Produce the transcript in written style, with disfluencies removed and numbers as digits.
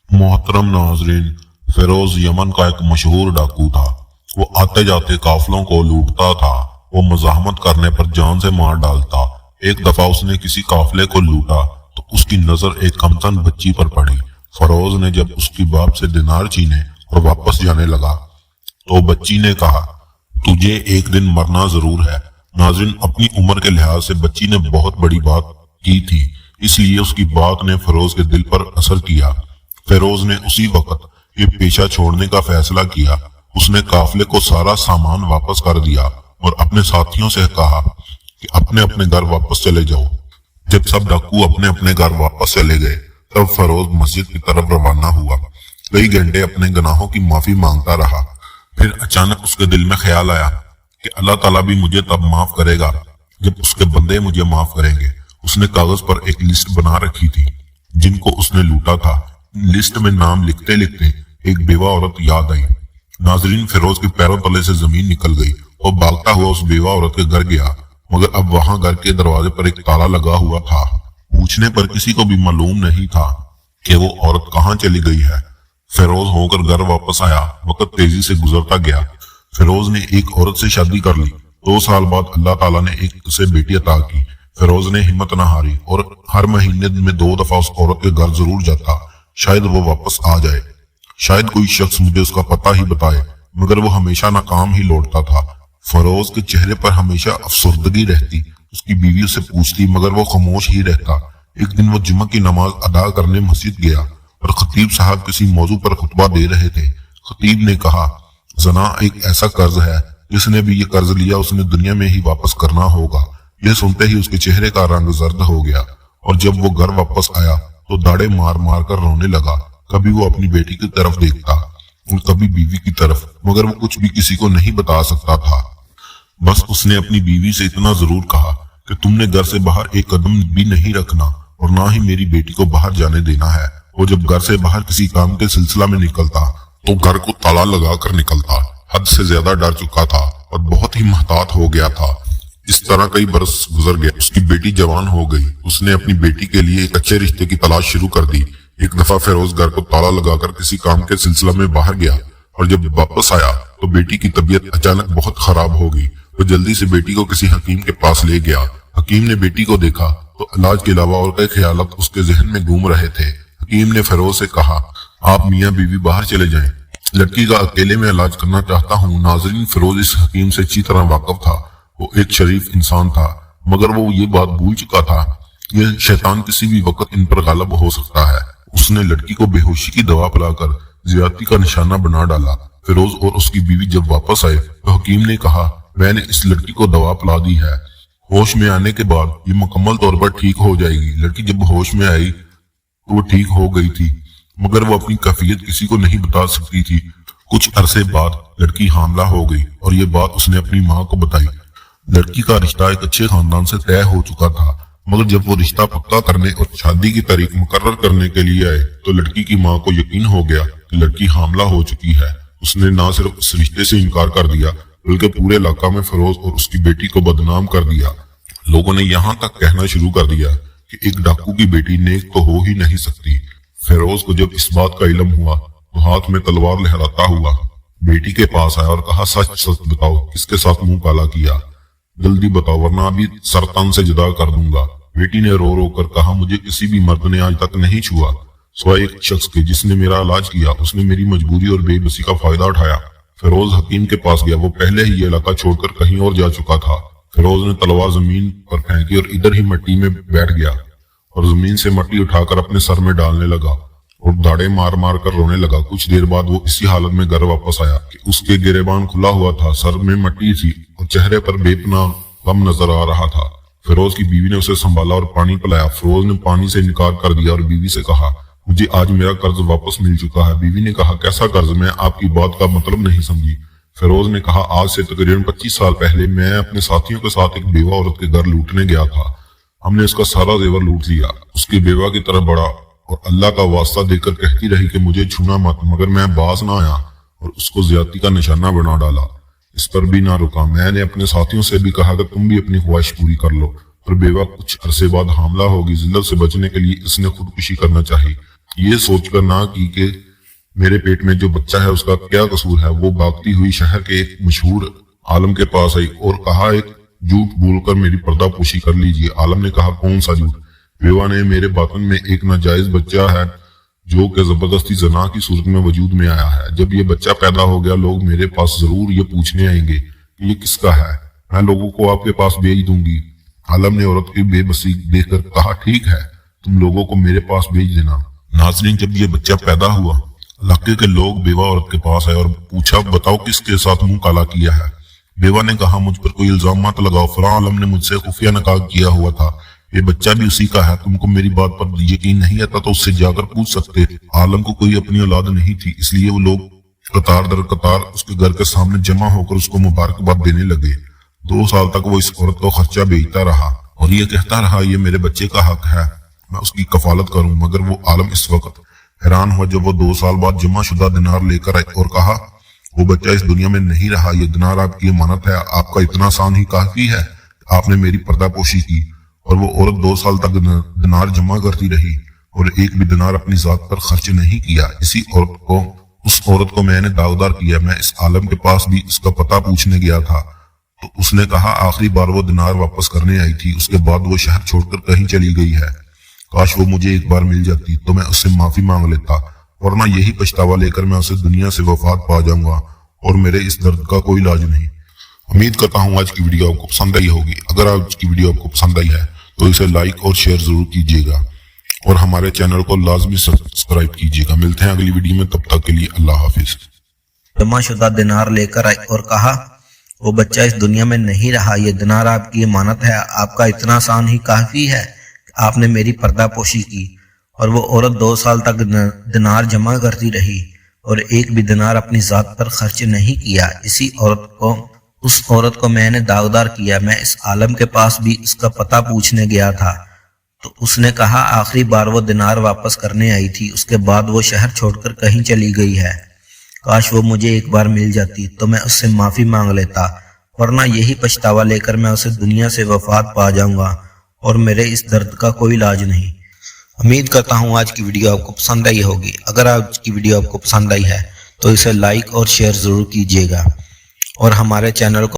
मोहतरम नाजरीन, फिरोज यमन का एक मशहूर डाकू था। वो आते जाते काफिलों को लूटता था। वो मजाहमत करने पर जान से मार डालता। एक दफा उसने किसी काफिले को लूटा तो उसकी नजर एक कमतन बच्ची पर पड़ी। फिरोज ने जब उसकी बाप से दिनार छीने और वापस जाने लगा तो बच्ची ने कहा, तुझे एक दिन मरना जरूर है। नाज़रीन, अपनी उम्र के लिहाज से बच्ची ने बहुत बड़ी बात की थी, इसलिए उसकी बात ने फिरोज के दिल पर असर किया। फिरोज ने उसी वक्त ये पेशा छोड़ने का फैसला किया। उसने काफिले को सारा सामान वापस कर दिया और अपने साथियों से कहा कि अपने अपने घर वापस चले जाओ। जब सब डाकू अपने अपने घर वापस चले गए तब फिरोज मस्जिद की तरफ रवाना हुआ। कई घंटे अपने गुनाहों की माफी मांगता रहा। फिर अचानक उसके दिल में ख्याल आया कि अल्लाह ताला भी मुझे तब माफ करेगा जब उसके बंदे मुझे माफ करेंगे। उसने कागज पर एक लिस्ट बना रखी थी जिनको उसने लूटा था। लिस्ट में नाम लिखते लिखते एक बेवा औरत याद आई। नाजरीन, फिरोज के पैरों तले से जमीन निकल गई और भागता हुआ उस बेवा औरत के घर गया, मगर अब वहां घर के दरवाजे पर एक ताला लगा हुआ था। पूछने पर किसी को भी मालूम नहीं था कि वो औरत कहाँ चली गई है। फिरोज होकर घर वापस आया। वक्त तेजी से गुजरता गया। फिरोज ने एक औरत से शादी कर ली। 2 साल बाद अल्लाह ताला ने एक उसे बेटी अता की। फिरोज ने हिम्मत न हारी और हर महीने में 2 दफा उस औरत के घर जरूर जाता। शायद वो वापस आ जाए, शायद कोई शख्स मुझे उसका पता ही बताए, मगर वो हमेशा नाकाम ही लौटता था। फिरोज के चेहरे पर हमेशा अफसुर्दगी रहती। उसकी बीवी उसे पूछती मगर वो खामोश ही रहता। एक दिन वो जुम्मे की नमाज अदा करने मस्जिद गया और खतीब साहब किसी मौजू पर खुतबा दे रहे थे। खतीब ने कहा, जना एक ऐसा कर्ज है, जिसने भी ये कर्ज लिया उसने दुनिया में ही वापस करना होगा। यह सुनते ही उसके चेहरे का रंग जर्द हो गया और जब वो घर वापस आया तो दाढ़े मार मार कर रोने लगा। कभी वो अपनी बेटी की तरफ देखता और कभी बीवी की तरफ, मगर वो कुछ भी किसी को नहीं बता सकता था। बस उसने अपनी बीवी से इतना जरूर कहा कि तुमने घर से बाहर एक कदम भी नहीं रखना और ना ही मेरी बेटी को बाहर जाने देना है। वो जब घर से बाहर किसी काम के सिलसिला में निकलता तो घर को ताला लगा कर निकलता। हद से ज्यादा डर चुका था और बहुत ही महतात हो गया था। इस तरह कई बरस गुजर गए। उसकी बेटी जवान हो गई। उसने अपनी बेटी के लिए एक अच्छे रिश्ते की तलाश शुरू कर दी। एक दफा फिरोज घर को ताला लगाकर किसी काम के सिलसिला में बाहर गया और जब वापस आया तो बेटी की तबीयत अचानक बहुत खराब हो गई। वो जल्दी से बेटी को किसी हकीम के पास ले गया। हकीम ने बेटी को देखा तो इलाज के अलावा और कई ख्यालात उसके जहन में घूम रहे थे। हकीम ने फिरोज से कहा, आप मियाँ बीवी बाहर चले जाएं, लड़की का अकेले में इलाज करना चाहता हूँ। नाजरीन, फिरोज इस हकीम से अच्छी तरह वाकिफ था। वो एक शरीफ इंसान था, मगर वो ये बात भूल चुका था ये शैतान किसी भी वक्त इन पर गालिब हो सकता है। उसने लड़की को बेहोशी की दवा पिलाकर ज्यादती का निशाना बना डाला। फिरोज और उसकी बीवी जब वापस आए तो हकीम ने कहा, मैंने इस लड़की को दवा पिला दी है। होश में आने के बाद ये मुकम्मल तौर पर ठीक हो जाएगी। लड़की जब होश में आई तो वो ठीक हो गई थी, मगर वो अपनी कैफियत किसी को नहीं बता सकती थी। कुछ अरसे बाद लड़की हामला हो गई और ये बात उसने अपनी माँ को बताई। लड़की का रिश्ता एक अच्छे खानदान से तय हो चुका था, मगर जब वो रिश्ता पक्का करने और शादी की तारीख मुकर्रर करने के लिए आए तो लड़की की माँ को यकीन हो गया कि लड़की हामला हो चुकी है। उसने न सिर्फ इस रिश्ते से इनकार कर दिया बल्कि पूरे इलाका में फिरोज और उसकी बेटी को बदनाम कर दिया। लोगों ने यहाँ तक कहना शुरू कर दिया कि एक डाकू की बेटी नेक तो हो ही नहीं सकती। फिरोज को जब इस बात का इल्म हुआ तो हाथ में तलवार लहराता हुआ बेटी के पास आया और कहा, सच सच बताओ किसके साथ मुंह काला किया, जल्दी बताओ वरना अभी सरतन से जुदा कर दूंगा। बेटी ने रो रो कर कहा, मुझे किसी भी मर्द ने आज तक नहीं छुआ सिवाय एक शख्स के जिसने मेरा इलाज किया। उसने मेरी मजबूरी और बेबसी का फायदा उठाया। फिरोज हकीम के पास गया। वो पहले ही ये इलाका छोड़कर कहीं और जा चुका था। फिरोज ने तलवार जमीन पर फेंकी और इधर ही मिट्टी में बैठ गया और जमीन से मिट्टी उठाकर अपने सर में डालने लगा और दाढ़े मार मार कर रोने लगा। कुछ देर बाद वो इसी हालत में घर वापस आया कि उसके गिरेबान खुला हुआ था, सर में मिट्टी थी और चेहरे पर बेपनाह गम नजर आ रहा था। फिरोज की बीवी ने उसे संभाला और पानी पिलाया। फिरोज ने पानी से इनकार कर दिया और बीवी से कहा, मुझे आज मेरा कर्ज वापस मिल चुका है। बीवी ने कहा, कैसा कर्ज? मैं आपकी बात का मतलब नहीं समझी। फिरोज ने कहा, आज से तकरीबन 25 साल पहले मैं अपने साथियों के साथ एक बेवा औरत के घर लूटने गया था। हमने उसका सारा जेवर लूट लिया। उसकी बेवा की तरह बड़ा और अल्लाह का वास्ता देकर कहती रही कि मुझे छूना मत, मगर मैं बाज ना आया और उसको ज्यादती का निशाना बना डाला। इस पर भी ना रुका। मैंने अपने साथियों से भी कहा कि तुम भी अपनी ख्वाहिश पूरी कर लो, पर बेवा कुछ अरसे बाद हामला होगी। जिल्लत से बचने के लिए इसने खुदकुशी करना चाहिए। یہ سوچ کر نہ کی کہ میرے پیٹ میں جو بچہ ہے اس کا کیا قصور ہے، وہ بھاگتی ہوئی شہر کے ایک مشہور عالم کے پاس آئی اور کہا ایک جھوٹ بول کر میری پردہ پوشی کر لیجیے۔ عالم نے کہا کون سا جھوٹ؟ بیوہ نے میرے باطن میں ایک ناجائز بچہ ہے جو کہ زبردستی زنا کی صورت میں وجود میں آیا ہے۔ جب یہ بچہ پیدا ہو گیا لوگ میرے پاس ضرور یہ پوچھنے آئیں گے کہ یہ کس کا ہے، میں لوگوں کو آپ کے پاس بھیج دوں گی۔ عالم نے عورت کی بے بسی دیکھ کر کہا ٹھیک ہے، تم لوگوں کو میرے پاس بھیج دینا۔ ناظرین، جب یہ بچہ پیدا ہوا علاقے کے لوگ بیوہ عورت کے پاس آئے اور پوچھا بتاؤ کس کے ساتھ منہ کالا کیا ہے۔ بیوہ نے کہا مجھ پر کوئی الزام مت لگاؤ، فلاں عالم نے مجھ سے خفیہ نکاح کیا ہوا تھا، یہ بچہ بھی اسی کا ہے، تم کو میری بات پر یقین نہیں آتا تو اس سے جا کر پوچھ سکتے۔ عالم کو کوئی اپنی اولاد نہیں تھی، اس لیے وہ لوگ قطار در قطار اس کے گھر کے سامنے جمع ہو کر اس کو مبارکباد دینے لگے۔ 2 سال تک وہ اس عورت کو خرچہ بھیجتا رہا اور یہ کہتا رہا یہ میرے بچے کا حق ہے، میں اس کی کفالت کروں۔ مگر وہ عالم اس وقت حیران ہوا جب وہ 2 سال بعد جمع شدہ دینار لے کر آئے اور کہا وہ بچہ اس دنیا میں نہیں رہا، یہ دینار آپ کی امانت ہے، آپ کا اتنا سان ہی کافی ہے کہ آپ نے میری پردہ پوشی کی۔ اور وہ عورت 2 سال تک دینار جمع کرتی رہی اور ایک بھی دینار اپنی ذات پر خرچ نہیں کیا۔ اس عورت کو میں نے داغدار کیا، میں اس عالم کے پاس بھی اس کا پتہ پوچھنے گیا تھا تو اس نے کہا آخری بار وہ دینار واپس کرنے آئی تھی، اس کے بعد وہ شہر چھوڑ کر کہیں چلی گئی ہے، کاش وہ مجھے ایک بار مل جاتی تو میں اس سے معافی مانگ لیتا، ورنہ یہی پچھتاوا لے کر میں اسے دنیا سے وفات پا جاؤں گا اور میرے اس درد کا کوئی علاج نہیں۔ امید کرتا ہوں آج کی ویڈیو آپ کو پسند آئی ہوگی۔ اگر آج کی ویڈیو آپ کو پسند آئی ہے تو اسے لائک اور شیئر ضرور کیجیے گا اور ہمارے چینل کو لازمی سبسکرائب کیجیے گا۔ ملتے ہیں اگلی ویڈیو میں، تب تک کے لیے اللہ حافظ۔ جمع شدہ دینار لے کر آئے اور کہا وہ بچہ اس دنیا میں نہیں رہا، یہ دینار آپ کی امانت ہے، آپ کا اتنا سان ہی کافی ہے کہ آپ نے میری پردہ پوشی کی۔ اور وہ عورت 2 سال تک دینار جمع کرتی رہی اور ایک بھی دینار اپنی ذات پر خرچ نہیں کیا۔ اس عورت کو میں نے داغدار کیا، میں اس عالم کے پاس بھی اس کا پتہ پوچھنے گیا تھا تو اس نے کہا آخری بار وہ دینار واپس کرنے آئی تھی، اس کے بعد وہ شہر چھوڑ کر کہیں چلی گئی ہے، کاش وہ مجھے ایک بار مل جاتی تو میں اس سے معافی مانگ لیتا، ورنہ یہی پچھتاوا لے کر میں اسے دنیا سے وفات پا جاؤں گا اور میرے اس درد کا کوئی علاج نہیں۔ امید کرتا ہوں آج کی ویڈیو آپ کو پسند آئی ہوگی۔ اگر آج کی ویڈیو آپ کو پسند آئی ہے تو اسے لائک اور شیئر ضرور کیجیے گا اور ہمارے چینل کو